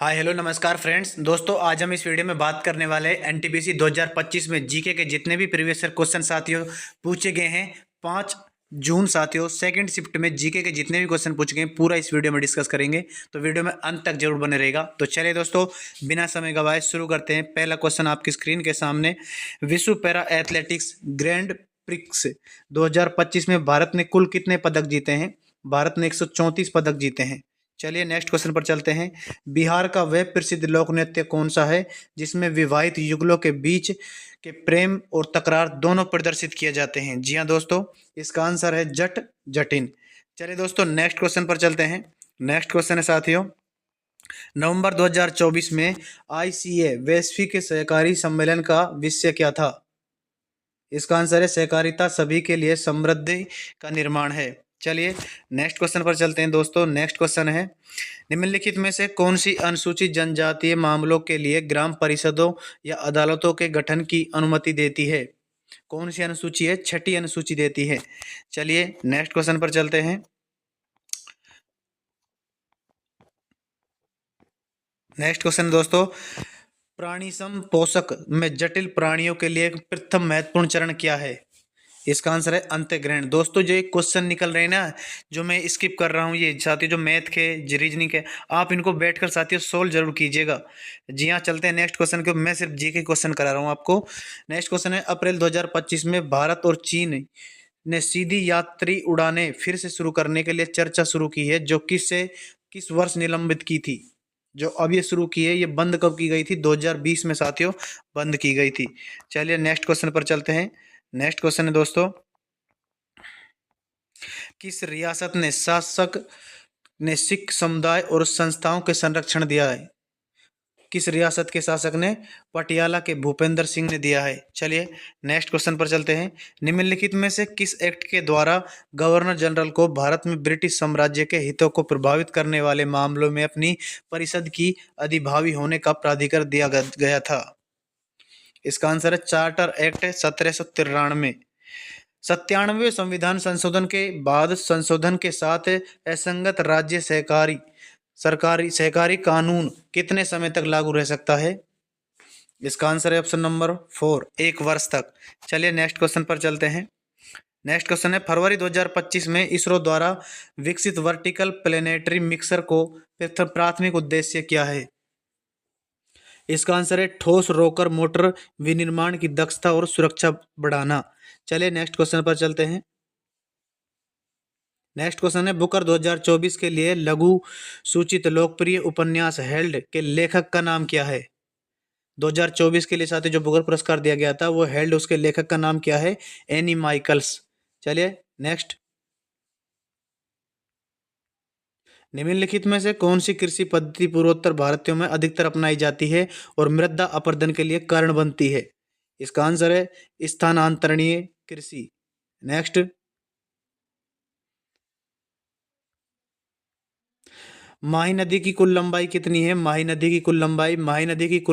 Hi hello नमस्कार friends. दोस्तों आज हम इस वीडियो में बात करने वाले हैं एनटीपीसी 2025 में जीके के जितने भी प्रीवियस ईयर क्वेश्चन साथियों पूछे गए हैं 5 जून साथियों सेकंड शिफ्ट में जीके के जितने भी क्वेश्चन पूछे गए हैं पूरा इस वीडियो में डिस्कस करेंगे। तो वीडियो में अंत तक जरूर बने रहेगा। तो चलिए दोस्तों बिना समय गवाए शुरू करते हैं। पहला क्वेश्चन आपकी स्क्रीन के सामने, विश्व पैरा एथलेटिक्स ग्रैंड प्रिक्स 2025 में भारत ने कुल कितने पदक जीते हैं? भारत ने 134 पदक जीते हैं। चलिए नेक्स्ट क्वेश्चन पर चलते हैं। बिहार का वह प्रसिद्ध लोक नृत्य कौन सा है जिसमें विवाहित युगलों के बीच के प्रेम और तकरार दोनों प्रदर्शित किए जाते हैं? जी हाँ दोस्तों, इसका आंसर है जट जटिन। चलिए दोस्तों नेक्स्ट क्वेश्चन पर चलते हैं। नेक्स्ट क्वेश्चन है साथियों, नवंबर 2024 में आईसीए वैश्विक सहकारी सम्मेलन का विषय क्या था? इसका आंसर है सहकारिता सभी के लिए समृद्धि का निर्माण है। चलिए नेक्स्ट क्वेश्चन पर चलते हैं दोस्तों। नेक्स्ट क्वेश्चन है, निम्नलिखित में से कौन सी अनुसूचित जनजातीय मामलों के लिए ग्राम परिषदों या अदालतों के गठन की अनुमति देती है? कौन सी अनुसूची है? छठी अनुसूची देती है। चलिए नेक्स्ट क्वेश्चन पर चलते हैं। नेक्स्ट क्वेश्चन दोस्तों, प्राणी सम पोषक में जटिल प्राणियों के लिए प्रथम महत्वपूर्ण चरण क्या है? इसका आंसर है अंतःग्रहण। दोस्तों जो एक क्वेश्चन निकल रहे हैं ना, जो मैं स्किप कर रहा हूँ, ये साथियों जो मैथ के रीजनिंग के, आप इनको बैठकर साथियों सोल्व जरूर कीजिएगा। जी हाँ, चलते हैं नेक्स्ट क्वेश्चन को। मैं सिर्फ जी के क्वेश्चन करा रहा हूँ आपको। नेक्स्ट क्वेश्चन है, अप्रैल 2025 में भारत और चीन ने सीधी यात्री उड़ानें फिर से शुरू करने के लिए चर्चा शुरू की है, जो किस वर्ष निलंबित की थी? जो अब ये शुरू की है, ये बंद कब की गई थी? 2020 में साथियों बंद की गई थी। चलिए नेक्स्ट क्वेश्चन पर चलते हैं। नेक्स्ट क्वेश्चन है दोस्तों, किस रियासत ने शासक ने सिख समुदाय और संस्थाओं के संरक्षण दिया है? किस रियासत के शासक ने? पटियाला के भूपेंद्र सिंह ने दिया है। चलिए नेक्स्ट क्वेश्चन पर चलते हैं। निम्नलिखित में से किस एक्ट के द्वारा गवर्नर जनरल को भारत में ब्रिटिश साम्राज्य के हितों को प्रभावित करने वाले मामलों में अपनी परिषद की अधिभावी होने का प्राधिकार दिया गया था? इसका आंसर है चार्टर एक्ट 1793। 97वें संविधान संशोधन के बाद संशोधन के साथ असंगत राज्य सहकारी कानून कितने समय तक लागू रह सकता है? इसका आंसर है ऑप्शन नंबर 4, 1 वर्ष तक। चलिए नेक्स्ट क्वेश्चन पर चलते हैं। नेक्स्ट क्वेश्चन है, फरवरी 2025 में इसरो द्वारा विकसित वर्टिकल प्लेनेटरी मिक्सर को प्राथमिक उद्देश्य क्या है? इसका आंसर है ठोस रोकर मोटर विनिर्माण की दक्षता और सुरक्षा बढ़ाना। चलिए नेक्स्ट क्वेश्चन पर चलते हैं। नेक्स्ट क्वेश्चन है, बुकर 2024 के लिए लघु सूचित लोकप्रिय उपन्यास हेल्ड के लेखक का नाम क्या है? 2024 के लिए साथ जो बुकर पुरस्कार दिया गया था वो हेल्ड, उसके लेखक का नाम क्या है? Any Michaels. चलिए नेक्स्ट, निम्नलिखित में से कौन सी कृषि पद्धति पूर्वोत्तर भारतीयों में अधिकतर अपनाई जाती है और मृदा अपरदन के लिए कारण बनती है? इसका आंसर है स्थानांतरणीय कृषि। नेक्स्ट, माही नदी की कुल लंबाई कितनी है? माही नदी की कुल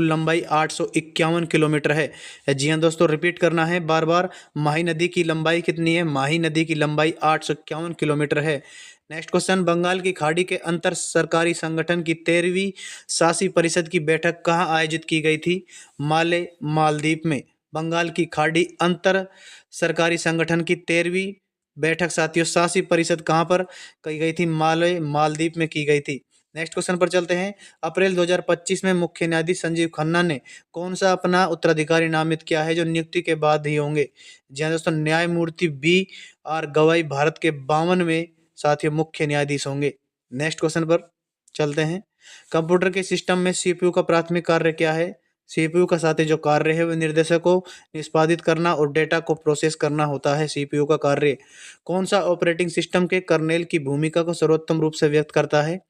लंबाई 851 किलोमीटर है। जी हाँ दोस्तों, रिपीट करना है बार बार। माही नदी की लंबाई कितनी है? माही नदी की लंबाई 851 किलोमीटर है। नेक्स्ट क्वेश्चन, बंगाल की खाड़ी के अंतर सरकारी संगठन की 13वीं शासी परिषद की बैठक कहाँ आयोजित की गई थी? मालदीव में। बंगाल की खाड़ी अंतर सरकारी संगठन की 13वीं बैठक साथियों शासी परिषद कहाँ पर की गई थी? मालदीव में की गई थी। नेक्स्ट क्वेश्चन पर चलते हैं। अप्रैल 2025 में मुख्य न्यायाधीश संजीव खन्ना ने कौन सा अपना उत्तराधिकारी नामित किया है, जो नियुक्ति के बाद ही होंगे? जी हाँ दोस्तों, न्यायमूर्ति BR गवाई भारत के 52वें साथियों मुख्य न्यायाधीश होंगे। नेक्स्ट क्वेश्चन पर चलते हैं। कंप्यूटर के सिस्टम में CPU का प्राथमिक कार्य क्या है? CPU का साथ ही जो कार्य है वह निर्देशों को निष्पादित करना और डेटा को प्रोसेस करना होता है CPU का कार्य। कौन सा ऑपरेटिंग सिस्टम के कर्नेल की भूमिका को सर्वोत्तम रूप से व्यक्त करता है?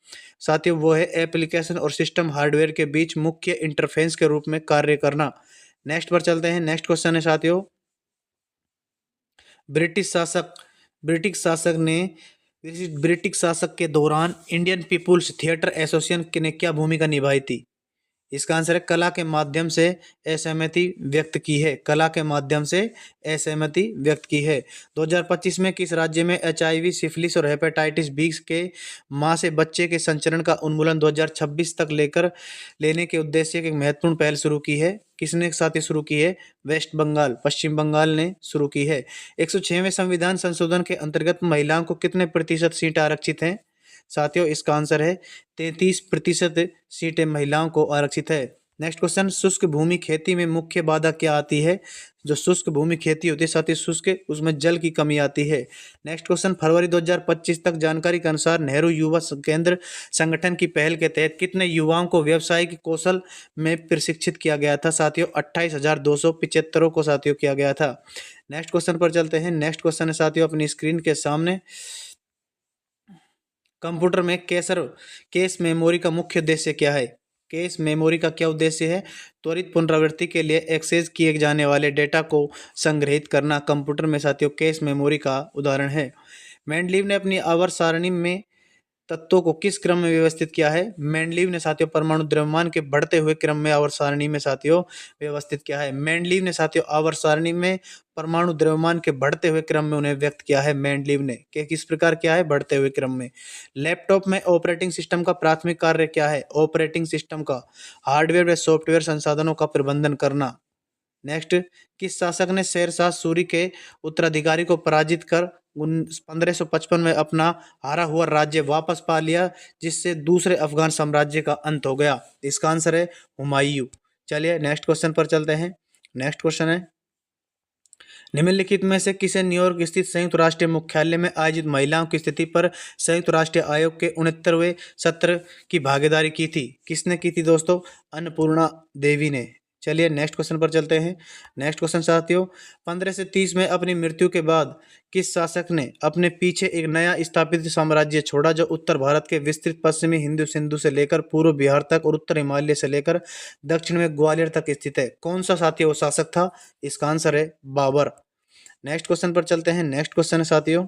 साथियों वो है एप्लीकेशन और सिस्टम हार्डवेयर के बीच मुख्य इंटरफेस के रूप में कार्य करना। नेक्स्ट पर चलते हैं। नेक्स्ट क्वेश्चन है साथियों, ब्रिटिश शासक ब्रिटिश शासक ने ब्रिटिश शासक के दौरान इंडियन पीपुल्स थिएटर एसोसिएशन ने क्या भूमिका निभाई थी? इसका आंसर है कला के माध्यम से असहमति व्यक्त की है। कला के माध्यम से असहमति व्यक्त की है। 2025 में किस राज्य में HIV, सिफिलिस और हेपेटाइटिस बी के मां से बच्चे के संचरण का उन्मूलन 2026 तक लेने के उद्देश्य से एक महत्वपूर्ण पहल शुरू की है? किसने साथ ही शुरू की है? वेस्ट बंगाल, पश्चिम बंगाल ने शुरू की है। 106वें संविधान संशोधन के अंतर्गत महिलाओं को कितने प्रतिशत सीट आरक्षित हैं? साथियों, इसका आंसर है 33% सीटें महिलाओं को आरक्षित है। नेक्स्ट क्वेश्चन, शुष्क भूमि खेती में मुख्य बाधा क्या आती है? जो शुष्क भूमि खेती होती है साथ ही शुष्क, उसमें जल की कमी आती है। नेक्स्ट क्वेश्चन, फरवरी 2025 तक जानकारी के अनुसार नेहरू युवा केंद्र संगठन की पहल के तहत कितने युवाओं को व्यवसायिक कौशल में प्रशिक्षित किया गया था? साथियों, 28,275 को साथियों किया गया था। नेक्स्ट क्वेश्चन पर चलते हैं। नेक्स्ट क्वेश्चन है साथियों अपनी स्क्रीन के सामने, कंप्यूटर में केस मेमोरी का मुख्य उद्देश्य क्या है? केस मेमोरी का क्या उद्देश्य है? त्वरित पुनरावृत्ति के लिए एक्सेस किए जाने वाले डेटा को संग्रहित करना कंप्यूटर में साथियों केस मेमोरी का उदाहरण है। मेंडलीव ने अपनी आवर्त सारणी में तत्वों को किस क्रम में व्यवस्थित किया है? मेंडलीव ने साथियों परमाणु द्रव्यमान के बढ़ते हुए क्रम में आवर्त सारणी में साथियों व्यवस्थित किया है। मेंडलीव ने साथियों आवर्त सारणी में परमाणु द्रव्यमान के बढ़ते हुए क्रम में उन्हें व्यक्त किया है। मेंडलीव ने कि किस प्रकार किया है? बढ़ते हुए क्रम में। लैपटॉप में ऑपरेटिंग सिस्टम का प्राथमिक कार्य क्या है? ऑपरेटिंग सिस्टम का हार्डवेयर व सॉफ्टवेयर संसाधनों का प्रबंधन करना। नेक्स्ट, किस शासक ने शेरशाह सूरी के उत्तराधिकारी को पराजित कर 1555 में अपना हारा हुआ राज्य वापस पा लिया, जिससे दूसरे अफगान साम्राज्य का अंत हो गया? इसका आंसर है हुमायूं। चलिए नेक्स्ट क्वेश्चन पर चलते हैं। नेक्स्ट क्वेश्चन है, निम्नलिखित में से किसे न्यूयॉर्क स्थित संयुक्त राष्ट्र मुख्यालय में आयोजित महिलाओं की स्थिति पर संयुक्त राष्ट्र आयोग के 69वें सत्र की भागीदारी की थी? किसने की थी दोस्तों? अन्नपूर्णा देवी ने। चलिए नेक्स्ट क्वेश्चन पर चलते हैं। नेक्स्ट क्वेश्चन साथियों, 15 से 30 में अपनी मृत्यु के बाद किस शासक ने अपने पीछे एक नया स्थापित साम्राज्य छोड़ा जो उत्तर भारत के विस्तृत पश्चिमी हिंदू सिंधु से लेकर पूर्व बिहार तक और उत्तर हिमालय से लेकर दक्षिण में ग्वालियर तक स्थित है? कौन सा साथियों वो शासक था? इसका आंसर है बाबर। नेक्स्ट क्वेश्चन पर चलते हैं। नेक्स्ट क्वेश्चन है साथियों,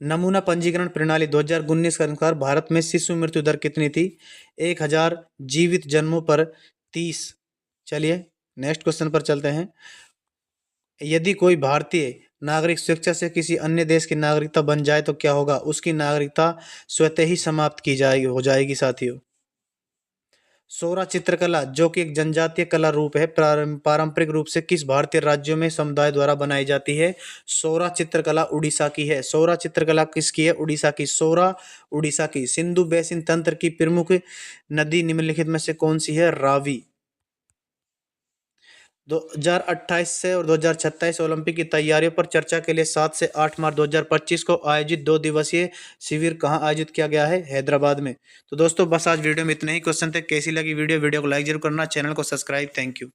नमूना पंजीकरण प्रणाली 2019 के अनुसार भारत में शिशु मृत्यु दर कितनी थी? 1000 जीवित जन्मों पर 30। चलिए नेक्स्ट क्वेश्चन पर चलते हैं। यदि कोई भारतीय नागरिक स्वेच्छा से किसी अन्य देश की नागरिकता बन जाए तो क्या होगा? उसकी नागरिकता स्वतः ही समाप्त की जाएगी हो जाएगी साथियों। सोरा चित्रकला जो कि एक जनजातीय कला रूप है, पारंपरिक रूप से किस भारतीय राज्यों में समुदाय द्वारा बनाई जाती है? सोरा चित्रकला उड़ीसा की है। सोरा चित्रकला किसकी है? उड़ीसा की। सोरा उड़ीसा की। सिंधु बेसिन तंत्र की प्रमुख नदी निम्नलिखित में से कौन सी है? रावी। 2028 से और 2027 ओलंपिक की तैयारियों पर चर्चा के लिए 7 से 8 मार्च 2025 को आयोजित 2 दिवसीय शिविर कहाँ आयोजित किया गया है? हैदराबाद में। तो दोस्तों बस आज वीडियो में इतने ही क्वेश्चन थे। कैसी लगी वीडियो को लाइक जरूर करना, चैनल को सब्सक्राइब। Thank you.